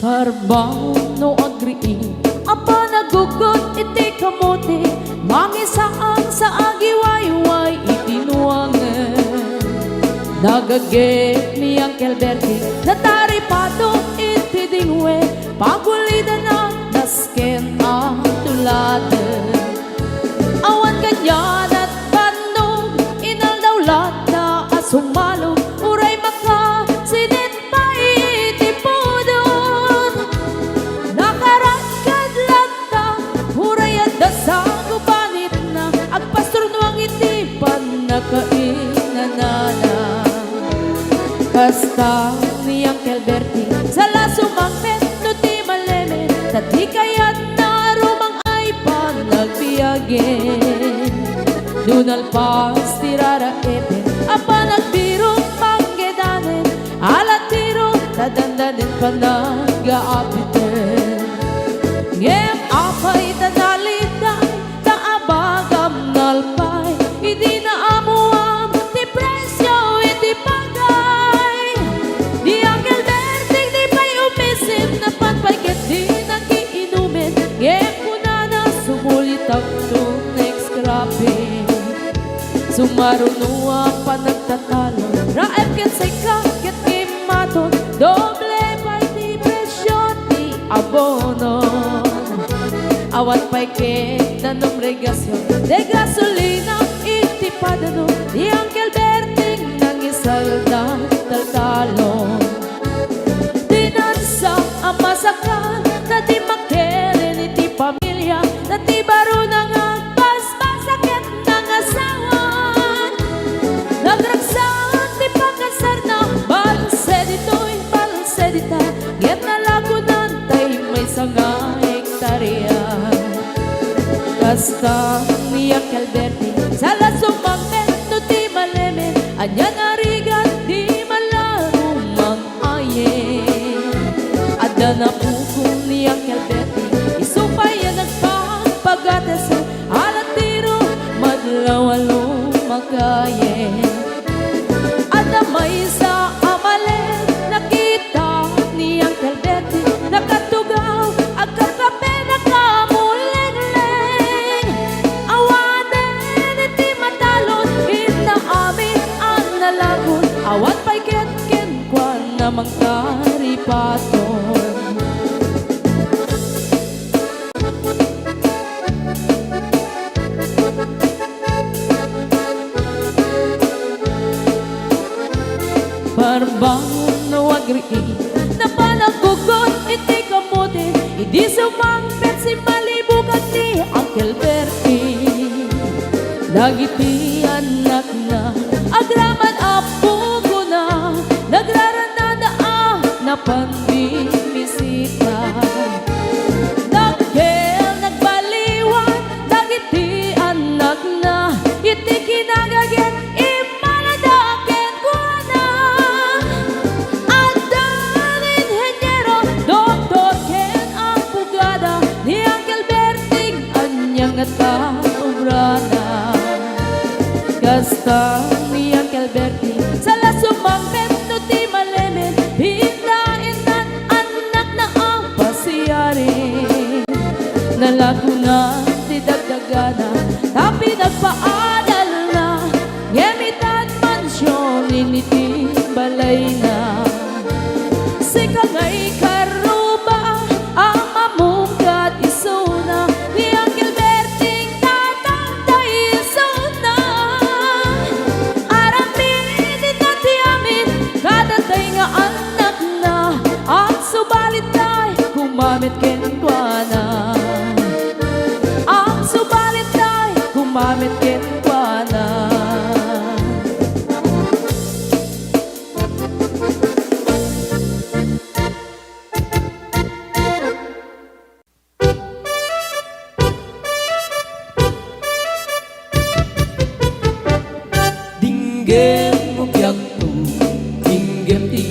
Parbang no agree apa nagugot iti kamote mangisaan sa agiwayway itinuangan nagagit ni Uncle Bertie nataripado iti dingwe pagulidan ang nasken ang tuladan awan ganyan at bandong inaldawlat na asumalog uray maka sinit pa iti podon nakaragkad lagta uray at dasang ubanit na agpastor nuang iti panakainanana kasta ni Uncle Bertie sa lasumangpet no ti maleme tati kayat na rumang ay panagbiyagen dunal pas tirara ete apa nagbirong panggedanen alat tiro tadandanen panag-aapiten ngem apay tanaliday taabagam nalpay hindi na amuam ti presyo iti pagay di Uncle Bertie di pa'y umisim na panpayket di nagiinumin ngem kunana sumulit ang to next scrapping sumarunua pa nagtatalo raep ket say kaket kimaton doble pa'y ti presyo ti abono awan pa'y ket nanom regasyon de gasolina iti padano di Uncle Bertie nangisalda taltalon dinansa ang masakal na di makeren iti pamilya na ti baro nang agpaspasaket ng asawan nagragsan ti pagkasar na balse dito'y balse dita get na lagunan tay may sanga hektarya kasta ni Uncle Bertie sa lasumangpet no ti maleme anya narigat di malarumang aye adda na pukong ni Uncle Bertie isupay yan nagpapagates alat tiro madlawalo magaye adda may sa amale nakita ni Uncle Bertie nakatugaw agkakape nakamuleng-leng awanen iti matalon inaamin ang nalagon awat pa'y ket-ken kwan namang karipaton parbangon no agree na panagugot iti kamote hindi sumangpet si malibugan ni Uncle Bertie dagiti anak na agraman apo ko na nagraranada na panbimisita dagkel nagbaliwan dagiti anak na iti kinagaget imaladaken ko na adan inhenyero doktor ken abogada ni Uncle Bertie anyang at kaubrana kasta ni Uncle Bertie sa lasumangpet no ti malemen hindain nan anak na ang pasiyari nalagunan ti dagdagana tapi nagpaadal na ngemitan mansyon initi balay na si kangay karuba ang mamungkat isuna ni Uncle Bertie tatangtay isuna aramin iti amin kadatay nga anak na at subalit tay kumamit ken kuana ang subalit tay kumamit ken kuana dinggem mo biyagto dinggem ti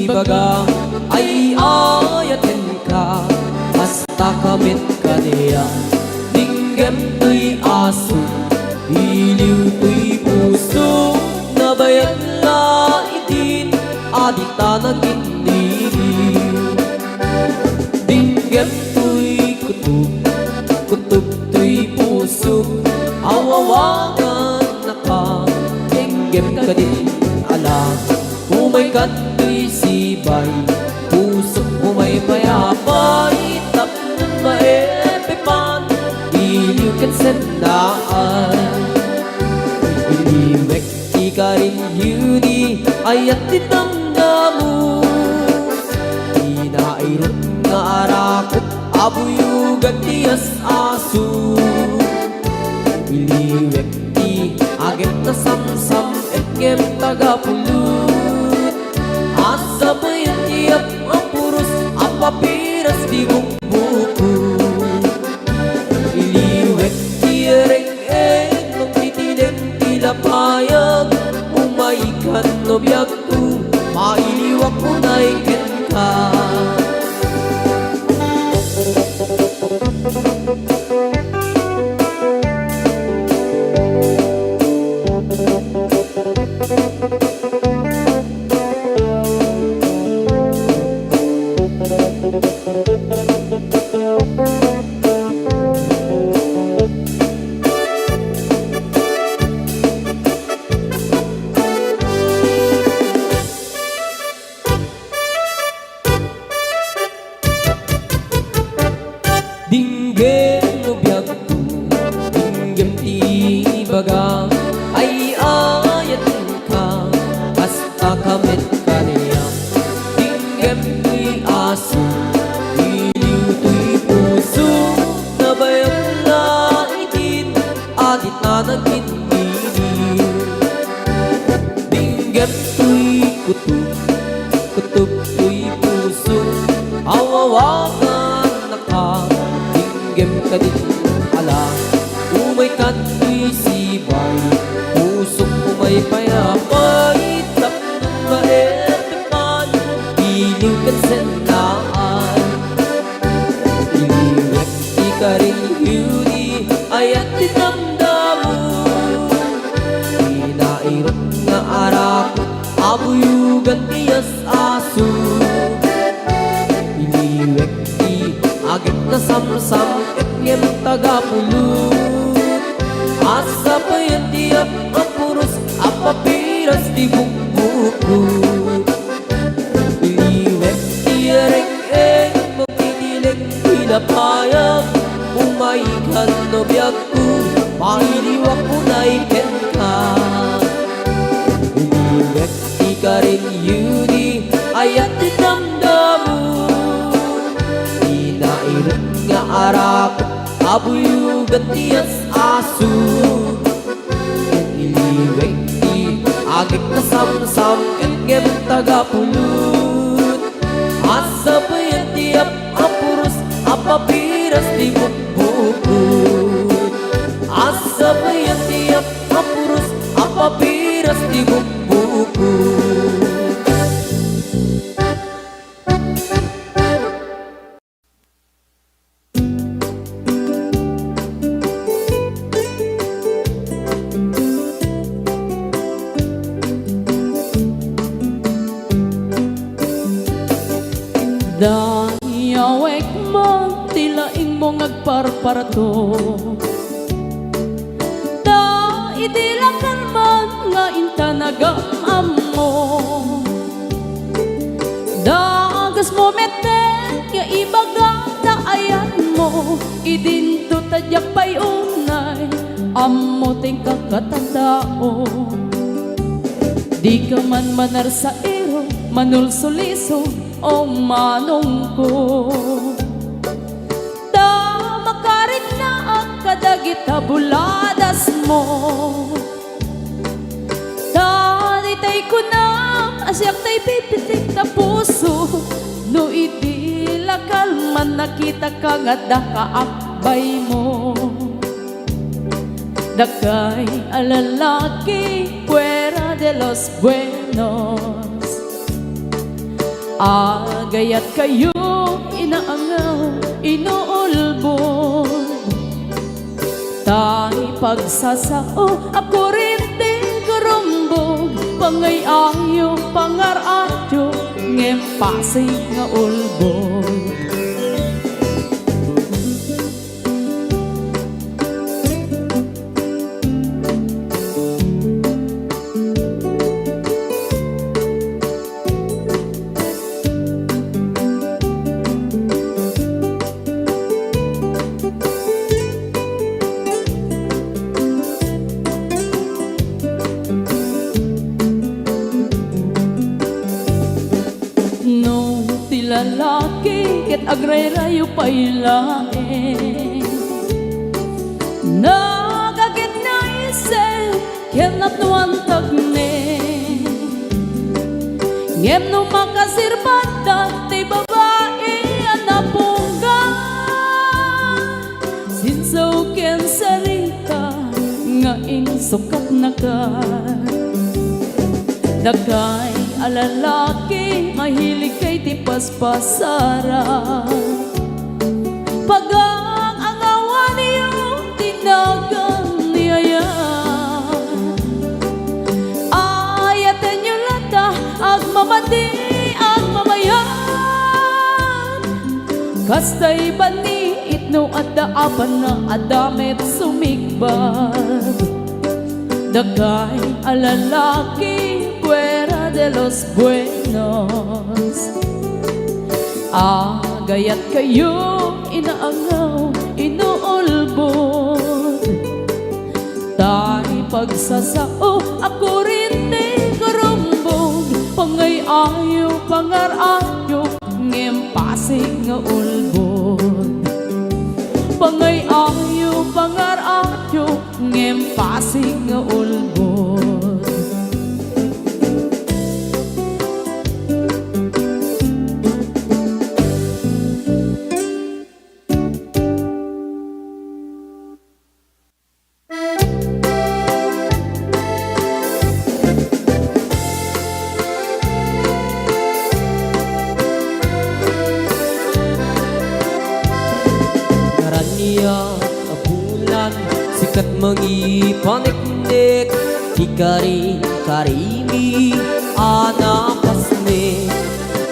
ibaga ay ayaten ka hasta kamit ka niya dinggem naginigiw. Dinggem to'y kutob, kutob to'y puso, awawangan na ka, dinggem ka din alam. Umay ka to'y sibay, puso umay mayapay, tapnon maepipan, iliw kan sendaan. Iliwek di ka rin yuni, ayat ditanggamu, inairot nga arakot, abuyugan tiyas aso. Iliwek di agem na samsam, etngem tagapulut, asa bayan tiyap ang puros, ang papiras di bukbuku. Iliwek di ereng-eng, nung titinig tilapayag, umaikan no biyag tu, mailiwak mo na ikin ka. Dinggem no biyag tu, dinggem ti baga, ay ayat ka, hasta kamit ka niya. Dinggem ti aso, iliw to'y puso, nabayang laitin, adit na naginigiw. Dinggem to'y kutob, kutob to'y puso, awawangan na ka, dinggem ka din alam. Umay ka to'y sibay, pusok umay payapay, tapnon maepipan, iliw kan sendaan. Iliwek di ka rin yuni, ayat dinamdamu, inairot nga arakot, abuyugan tiyas aso. Iliwek di agit na samsam, etngem tagapulut, asa payan tiyap ang puros, ang papiras di bukbukut. Iliwek di ereng-eng, magtitilig tilapayag, umaikan no biyag ko, mailiwak mo na ikin ka. Iliwek di ka rin yuni, ayat dinamdamu, inairot nga arakot, abuyugan tiyas aso. Iliwek di agit na samsam, etngem tagapulut, asa bayan tiyap ang puros, ang papiras di bukbukut. Asa bayan tiyap ang puros, ang papiras di bukbukut. Dayawek mo, tilaing mo ngagparparto, da idilakan man nga intanagam mo, dagas mo meten nga ibagang taayan mo, idinto tadyak pa'y unay, ammo ting kakatandao. Di ka man manar sa iro, manulsuliso, o manong ko, da makarit na ang kadagit na buladas mo, da ditay ko na asyak tay pipitik na puso, no itilakal man nakita ka nga da kaakbay mo. Dakay alalaki fuera de los buenos, agayat kayo inaangaw, inuulbog, tayo pagsasao, ako rin din karumbog, pangay ayo, pangaradyo, ngem pasig nga ulbod. No, ti lalaki ket agray-rayo pailaeng nagagit na isip ket natnuantag ne ngem no makasirbatan ti babae anapungga sinsaw ken sarita nga insukat na ka dagay alalaki mahilig kay ti paspasara pagang ang awan niyo tinagan niyaya ayatan niyo lata ag mamati ag mamayan kastay bani itno at daapan na adamet sumigbad dagay alalaki fuera de los buenos agayat kayo inaangaw inuulbod tay pagsasao ako rin di karumbog pangay ayo pangarayo ngem pasig nga ulbod pangay ayo pangarayo ngem pasig nga ulbod. Abulan sikat mangipaniknik ikari karimi anapasne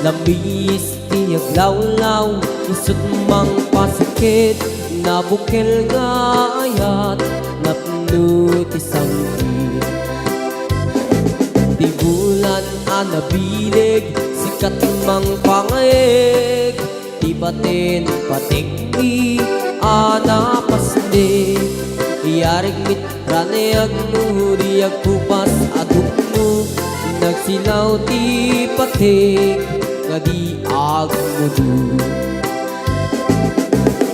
lambis tiyaglawlaw isut mang pasikit nabukel nga ayat napno ti sanggit di bulan anabilig sikat mang pangayeg di batin patikni anapasne iyarig mitrane agnu di agkupas adukno nagsilaw ti patik nga di agmudu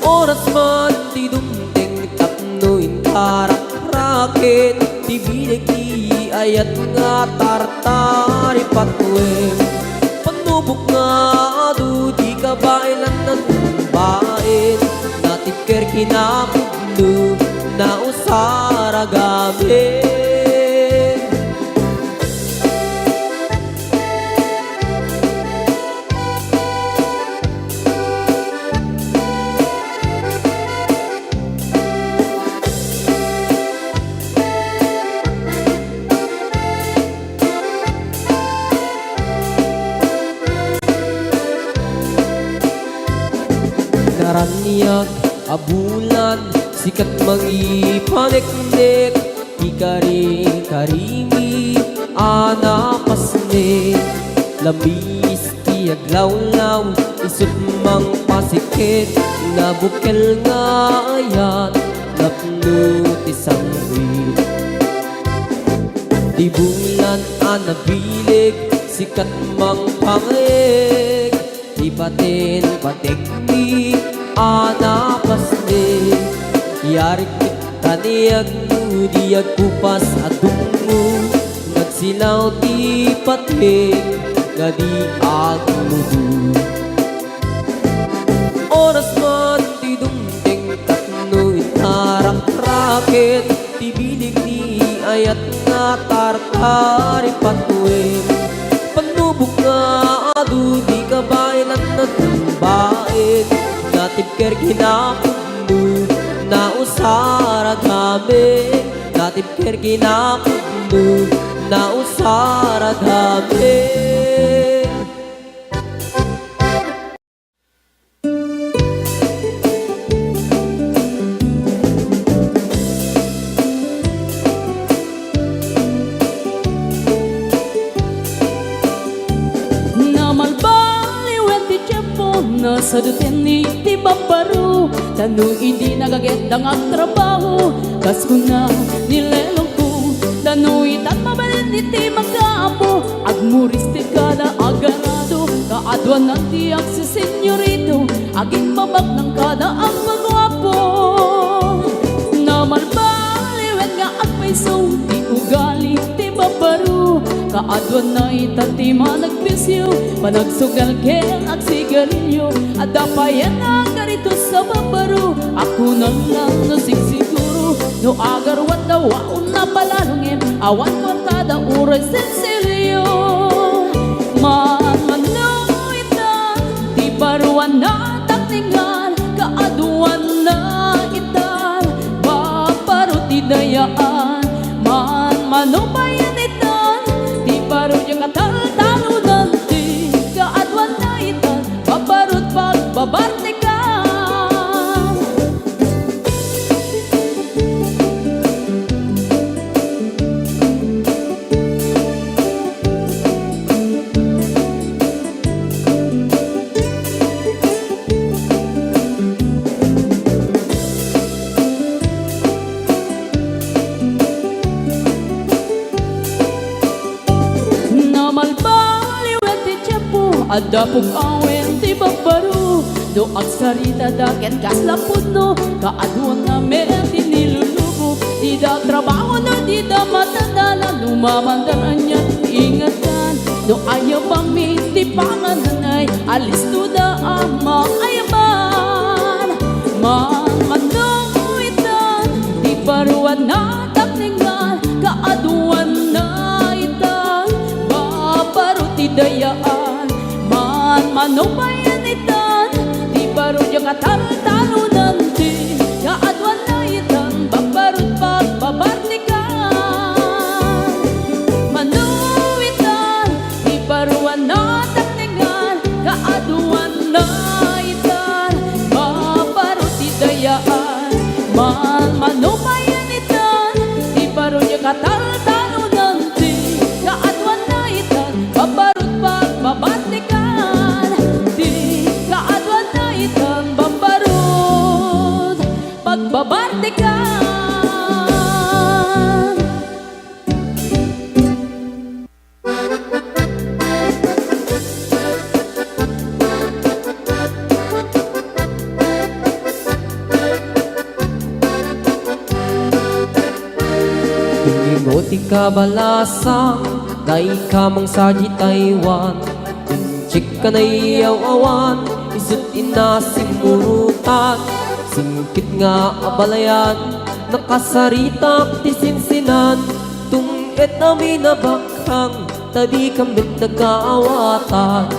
oras man ti dumteng tapno intarak raket ti bilig ti ayat nga tartari patwem panubok nga adu di kabailan ng bain natikir kinapugno na usara gabi naraniag abulan sikat mangipaniknik ikari karimi anapasne labis tiyaglawlaw isut mang pasikit nabukel nga ayat napno ti sanggit di bulan anabilig sikat mang pangig di batin patikni anapasne yarik kaniyag di agkupas adungo nagsilaw ti patik nga di agmudu oras man ti dumteng tapno itarak raket ti bilig ni ayat nga tartari patuwim panubok nga adu di kabailan na tumbain natipker kinapugno na usara gabi natipker kinapugno na usara gabi sadutin ni ti bambaro Tanu hindi nagagendang ang trabaho Kas ko na nilelong ko Tanu itat mabalin ni ti magkaapo Agmuris ti kada agarado Kaadwan ng tiyak si senyorito Aging babak ng kada ang magwapo Namalbaliwen nga agpaiso Di ugali ti babaro Kaadwan na itatima nagbisyo Panagsugal ken ag sigarilyo At dapayan na karito sa babaro Ako na lang nasigsiguro No agarwan daw waon na palalungin Awan kwartada uray sensilyo Man ita Di baruan na takningan Kaaduan na itan Babaro ti dayaan Man manubayan itan Di baro yung katal-talo nanti Kaadwan na itan Babarot pagbabarte ka Adapog awen ti babaro Do agsarita daket kas lapudno Kaadwan nga meron ti nilulubo Di da trabaho no di da matadala Lumamandaran niya ingatan Do ayaw pami ti pangananay Alis to da ama ayaman Man manuitan Di baruan na takningan Kaadwan na itan Babaro ti dayaan Manubayan itan Di baro yung katal-talo nanti Kaadwan na itan Babarot pagbabartikan Manuitan Di baruan na takningan Kaadwan na itan Babarot idayaan Manubayan itan Di baro yung katal-talo nanti Kaadwan na itan Babarot pagbabartikan Pagbabartikan Hindi mo ti kabalasang Dai kamang saji Taiwan Inchik ka na iyaw-awan Isut inasimurutan Singkit nga abalayan Nakasaritak ti sinsinan Tungit na minabakhang Tadi kambit nagkaawatan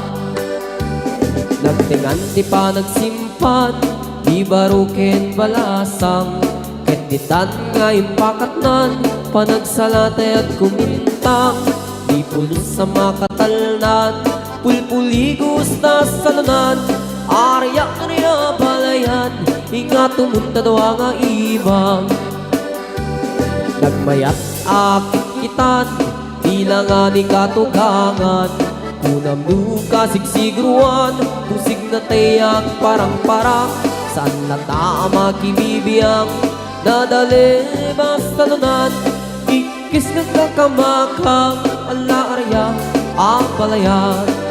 Nagtingan ti pa nagsimpan Di baruken balasang Kenditan nga impakatnan Panagsalatay at kumintang Di pulis sa makatalnan Pulpuligos na salunan Aryak na balayan Ingat tumunta daw ang ibang Nagmayat akit kitan Tila nga ni katugangan Kunam duka sigsigruan Tusig na tayak parang-parang Saan na tama kibibiyang Nadali basta lunan Ikis nagkakamakang Ala arya ang balayan